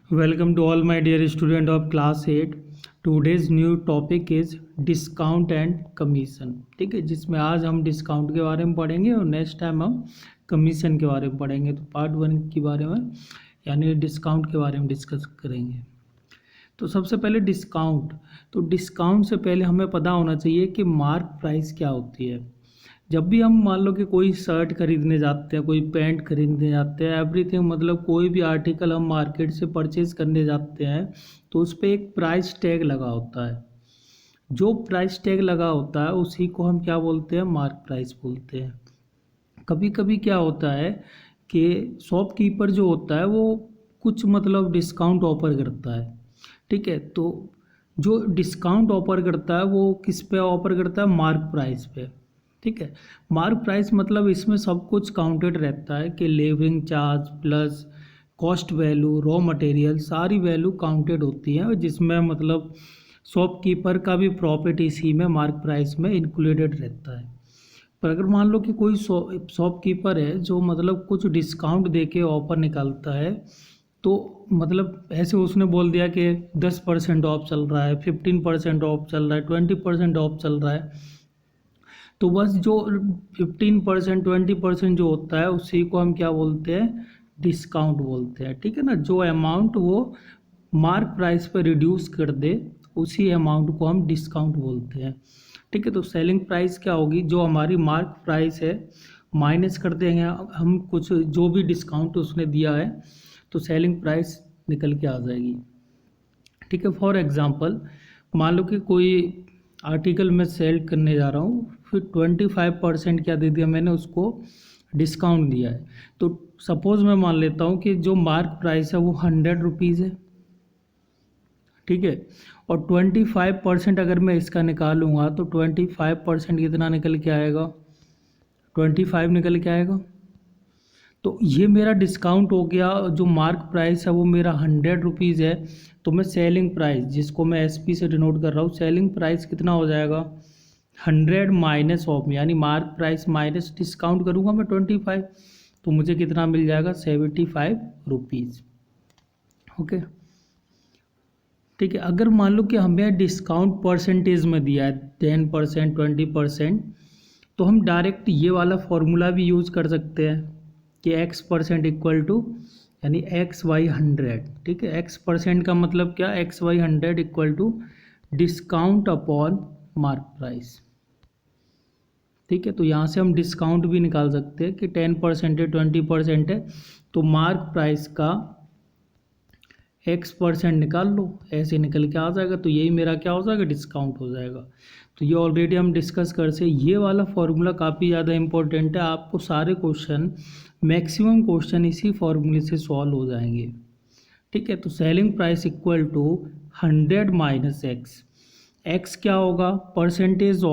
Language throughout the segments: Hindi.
Welcome to all my dear student of class 8. Today's new topic is discount and commission. ठीक है, जिसमें आज हम डिस्काउंट के बारे में पढ़ेंगे और नेक्स्ट टाइम हम कमीशन के बारे में पढ़ेंगे. तो पार्ट 1 के बारे में यानी डिस्काउंट के बारे में डिस्कस करेंगे. तो सबसे पहले डिस्काउंट. तो डिस्काउंट से पहले हमें पता होना चाहिए कि मार्क प्राइस क्या होती है. जब भी हम मान लो कि कोई शर्ट खरीदने जाते हैं, कोई पैंट खरीदने जाते हैं, एवरीथिंग मतलब कोई भी आर्टिकल हम मार्केट से परचेज करने जाते हैं तो उस पर एक प्राइस टैग लगा होता है. जो प्राइस टैग लगा होता है उसी को हम क्या बोलते हैं, मार्क प्राइस बोलते हैं. कभी कभी क्या होता है कि शॉपकीपर जो होता है वो कुछ मतलब डिस्काउंट ऑफर करता है. ठीक है, तो जो डिस्काउंट ऑफर करता है वो किस पे ऑफर करता है, मार्क प्राइस पे. ठीक है, मार्क प्राइस मतलब इसमें सब कुछ काउंटेड रहता है कि labouring charge plus cost value, raw material, सारी वैल्यू काउंटेड होती है, जिसमें मतलब शॉपकीपर का भी प्रॉफिट इसी में मार्क प्राइस में इंक्लूडेड रहता है. पर अगर मान लो कि कोई शॉपकीपर है जो मतलब कुछ डिस्काउंट दे के ऑफर निकालता है, तो मतलब ऐसे उसने बोल दिया कि 10% ऑफ चल रहा है, 15% ऑफ चल रहा है, 20% ऑफ चल रहा है, तो बस जो 15% 20% जो होता है उसी को हम क्या बोलते हैं, डिस्काउंट बोलते हैं. ठीक है ना, जो अमाउंट वो मार्क प्राइस पर रिड्यूस कर दे उसी अमाउंट को हम डिस्काउंट बोलते हैं. ठीक है, तो सेलिंग प्राइस क्या होगी, जो हमारी मार्क प्राइस है माइनस कर देंगे हम कुछ जो भी डिस्काउंट उसने दिया है, तो सेलिंग प्राइस निकल के आ जाएगी. ठीक है, फॉर एग्जांपल मान लो कि कोई आर्टिकल मैं सेल करने जा रहा हूँ, फिर 25% क्या दे दिया मैंने, उसको डिस्काउंट दिया है. तो सपोज़ मैं मान लेता हूँ कि जो मार्क प्राइस है वो 100 रुपीज़ है. ठीक है, और 25% अगर मैं इसका निकालूंगा तो 25% कितना निकल के आएगा, 25 निकल के आएगा. तो ये मेरा डिस्काउंट हो गया. जो मार्क प्राइस है वो मेरा 100 रुपीज़ है, तो मैं सेलिंग प्राइस जिसको मैं SP से डिनोट कर रहा हूँ, सेलिंग प्राइस कितना हो जाएगा, 100 माइनस ऑफ में यानी मार्क प्राइस माइनस डिस्काउंट करूँगा मैं 25, तो मुझे कितना मिल जाएगा, 75 रुपीज़. ओके, ठीक है. अगर मान लो कि हमें डिस्काउंट परसेंटेज में दिया है 10% 20%, तो हम डायरेक्ट ये वाला फॉर्मूला भी यूज़ कर सकते हैं कि X% इक्वल टू यानी XY100. ठीक है, X% का मतलब क्या, XY100 equal to discount upon mark price. ठीक है, तो यहाँ से हम डिस्काउंट भी निकाल सकते हैं कि 10% है 20% है, तो मार्क प्राइस का X% निकाल लो, ऐसे निकल के आ जाएगा. तो यही मेरा क्या हो जाएगा, डिस्काउंट हो जाएगा. तो ये ऑलरेडी हम डिस्कस कर से, ये वाला फॉर्मूला काफ़ी ज़्यादा इंपॉर्टेंट है. आपको सारे क्वेश्चन, मैक्सिमम क्वेश्चन इसी फॉर्मूले से सॉल्व हो जाएंगे. ठीक है, तो selling price equal to 100 minus x. X क्या होगा, परसेंटेज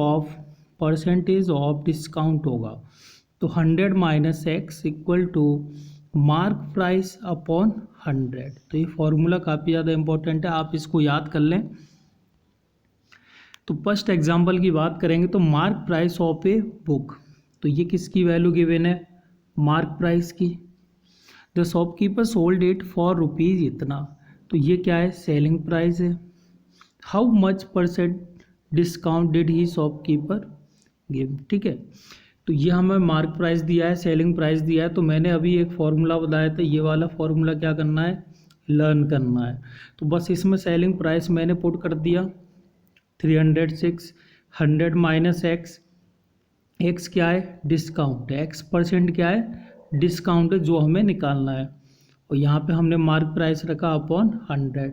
ऑफ डिस्काउंट होगा. तो 100 minus x equal to mark price upon 100. तो ये फॉर्मूला काफ़ी ज़्यादा इंपॉर्टेंट है, आप इसको याद कर लें. तो फर्स्ट एग्जांपल की बात करेंगे तो mark price of a book. तो ये किसकी वैल्यू गिवन है, मार्क प्राइस की. The shopkeeper sold it for rupees इतना. तो ये क्या है, सेलिंग प्राइस है. How much % discount did he shopkeeper give. ठीक है, तो ये हमें मार्क प्राइस दिया है, सेलिंग प्राइस दिया है. तो मैंने अभी एक फॉर्मूला बताया था, ये वाला फॉर्मूला क्या करना है, लर्न करना है. तो बस इसमें सेलिंग प्राइस मैंने पुट कर दिया 306. 100 माइनस एक्स, एक्स क्या है, डिस्काउंट है, X% क्या है, डिस्काउंट है जो हमें निकालना है. और यहाँ पे हमने मार्क प्राइस रखा अपॉन 100.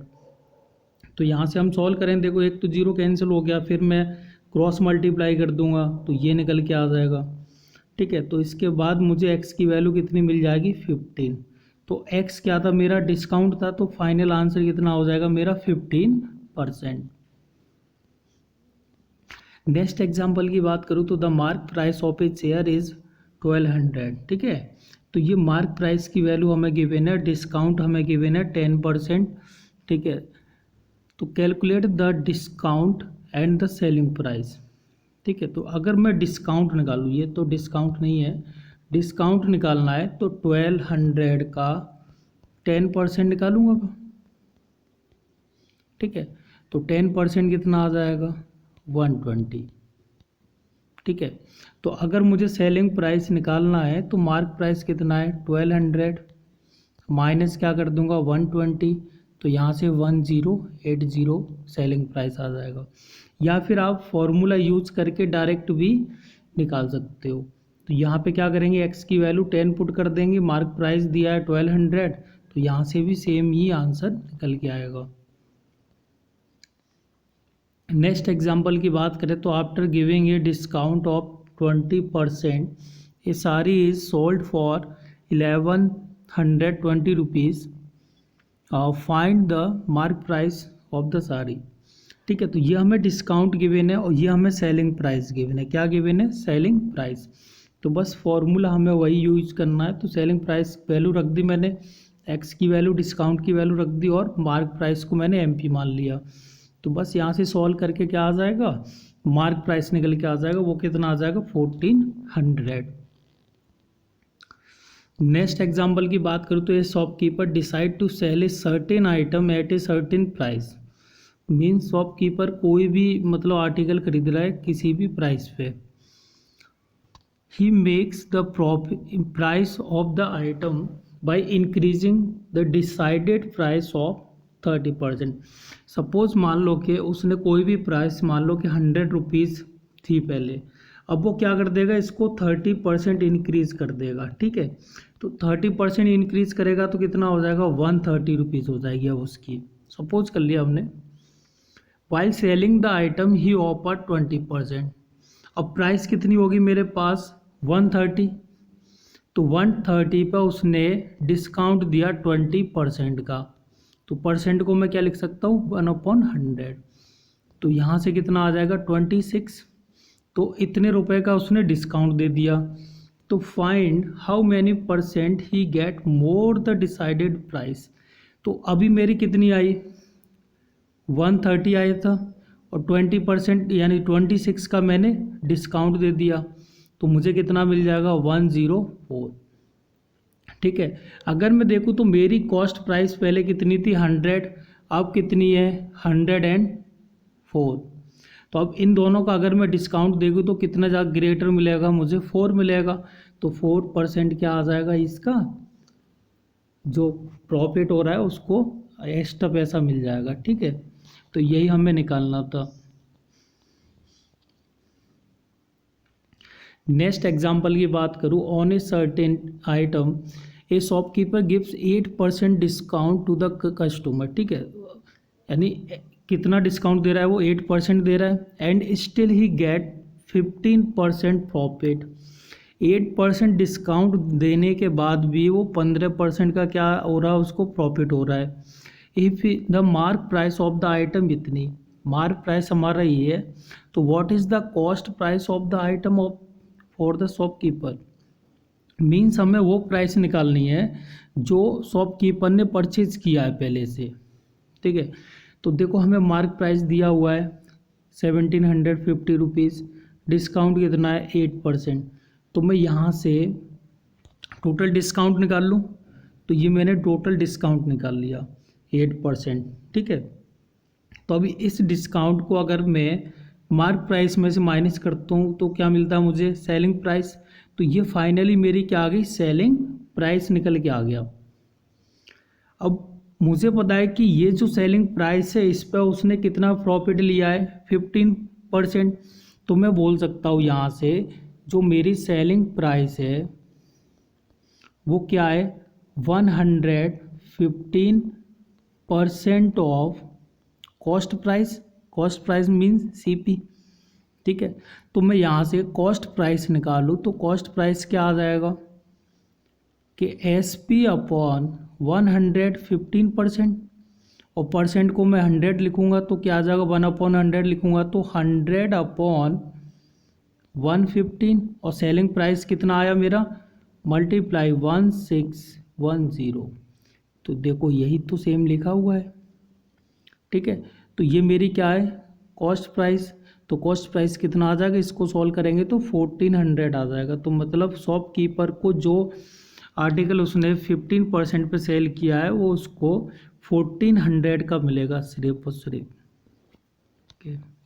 तो यहाँ से हम सॉल्व करें, देखो एक तो जीरो कैंसिल हो गया, फिर मैं क्रॉस मल्टीप्लाई कर दूंगा तो ये निकल के आ जाएगा. ठीक है, तो इसके बाद मुझे x की वैल्यू कितनी मिल जाएगी, 15. तो x क्या था, मेरा डिस्काउंट था, तो फाइनल आंसर कितना हो जाएगा मेरा, 15%. नेक्स्ट एग्जाम्पल की बात करूँ तो the mark price of a chair is 1200. ठीक है, तो ये मार्क प्राइस की वैल्यू हमें गिवन है, डिस्काउंट हमें गिवन है 10%. ठीक है, तो calculate the discount and the selling price. ठीक है, तो अगर मैं डिस्काउंट निकालूँ, ये तो डिस्काउंट नहीं है, डिस्काउंट निकालना है तो 1200 का 10% निकालूंगा. ठीक है। तो 10% कितना आ जाएगा 120, ठीक है। तो अगर मुझे सेलिंग प्राइस निकालना है तो मार्क प्राइस कितना है 1200 माइनस क्या कर दूंगा 120, तो यहाँ से 1080 सेलिंग प्राइस आ जाएगा। या फिर आप फॉर्मूला यूज करके डायरेक्ट भी निकाल सकते हो। तो यहाँ पे क्या करेंगे एक्स की वैल्यू 10 पुट कर देंगे, मार्क प्राइस दिया है 1200, तो यहाँ से भी सेम ही आंसर निकल के आएगा। नेक्स्ट एग्जाम्पल की बात करें तो after giving a discount of 20% A sari is sold for 1120 rupees, find the mark price of the sari. ठीक है, तो ये हमें डिस्काउंट गिवन है और ये हमें सेलिंग प्राइस गिवन है। क्या गिवन है सेलिंग प्राइस। तो बस फॉर्मूला हमें वही यूज करना है। तो सेलिंग प्राइस वैल्यू रख दी मैंने, एक्स की वैल्यू डिस्काउंट की वैल्यू रख दी और मार्क प्राइस को मैंने एमपी मान लिया। तो बस यहाँ से सॉल्व करके क्या आ जाएगा मार्क प्राइस निकल के आ जाएगा, वो कितना आ जाएगा 1400। नेक्स्ट एग्जाम्पल की बात करूँ तो ये shopkeeper decide to sell a certain item at a certain price. Means shopkeeper कोई भी मतलब आर्टिकल खरीद रहा है किसी भी प्राइस पे। He makes the price of the item by increasing the decided price of 30%। Suppose मान लो कि उसने कोई भी प्राइस मान लो कि 100 रुपीज़ थी पहले, अब वो क्या कर देगा इसको 30% इंक्रीज़ कर देगा। ठीक है, तो 30% इंक्रीज़ करेगा तो कितना हो जाएगा 130 रुपीज़ हो जाएगी अब उसकी। सपोज कर लिया हमने। While selling the item he offer 20%। अब प्राइस कितनी होगी मेरे पास 130, तो 130 पर उसने डिस्काउंट दिया 20% का, तो परसेंट को मैं क्या लिख सकता हूँ 1/100। तो यहाँ से कितना आ जाएगा 26। तो इतने रुपए का उसने डिस्काउंट दे दिया। तो find how many percent he get more the decided price. तो अभी मेरी कितनी आई 130 आया था और 20% यानी 26 का मैंने डिस्काउंट दे दिया, तो मुझे कितना मिल जाएगा 104। ठीक है, अगर मैं देखूँ तो मेरी कॉस्ट प्राइस पहले कितनी थी 100, अब कितनी है 104। तो अब इन दोनों का अगर मैं डिस्काउंट देखूँ तो कितना ज़्यादा ग्रेटर मिलेगा मुझे 4 मिलेगा। तो 4% क्या आ जाएगा इसका जो प्रॉफिट हो रहा है उसको एक्स्ट्रा पैसा मिल जाएगा। ठीक है, तो यही हमें निकालना था। नेक्स्ट एग्जाम्पल की बात करूँ, on a certain item a shopkeeper gives 8% discount to the customer. ठीक है, यानी कितना डिस्काउंट दे रहा है वो 8% दे रहा है and still he get 15% profit. 8% discount देने के बाद भी वो 15% का क्या हो रहा है उसको प्रॉफिट हो रहा है। If the mark price of the item इतनी, मार्क प्राइस हमारा ये है, तो what is the cost price of the item of for the shopkeeper. Means हमें वो प्राइस निकालनी है जो शॉपकीपर ने परचेज किया है पहले से। ठीक है, तो देखो हमें मार्क प्राइस दिया हुआ है 1750 रुपीज़, डिस्काउंट कितना है 8%। तो मैं यहाँ से टोटल डिस्काउंट निकाल लूँ, तो ये मैंने टोटल डिस्काउंट निकाल लिया 8%। ठीक है, तो अभी इस डिस्काउंट को अगर मैं मार्क प्राइस में से माइनस करता हूँ तो क्या मिलता है मुझे सेलिंग प्राइस। तो ये फाइनली मेरी क्या आ गई सेलिंग प्राइस निकल के आ गया। अब मुझे पता है कि ये जो सेलिंग प्राइस है इस पर उसने कितना प्रॉफिट लिया है 15%। तो मैं बोल सकता हूँ यहाँ से जो मेरी सेलिंग प्राइस है वो क्या है 115% of cost price. Cost price means CP. ठीक है, तो मैं यहाँ से कॉस्ट प्राइस निकालूँ तो कॉस्ट प्राइस क्या आ जाएगा कि SP अपॉन 115%, और परसेंट को मैं 100 लिखूँगा तो क्या आ जाएगा 1/100 लिखूँगा तो 100 अपॉन 115, और सेलिंग प्राइस कितना आया मेरा मल्टीप्लाई 1610। तो देखो यही तो सेम लिखा हुआ है। ठीक है, तो ये मेरी क्या है कॉस्ट प्राइस। तो कॉस्ट प्राइस कितना आ जाएगा, इसको सॉल्व करेंगे तो 1400 आ जाएगा। तो मतलब शॉपकीपर को जो आर्टिकल उसने 15% पे सेल किया है, वो उसको 1400 का मिलेगा सिर्फ और सिर्फ। ओके।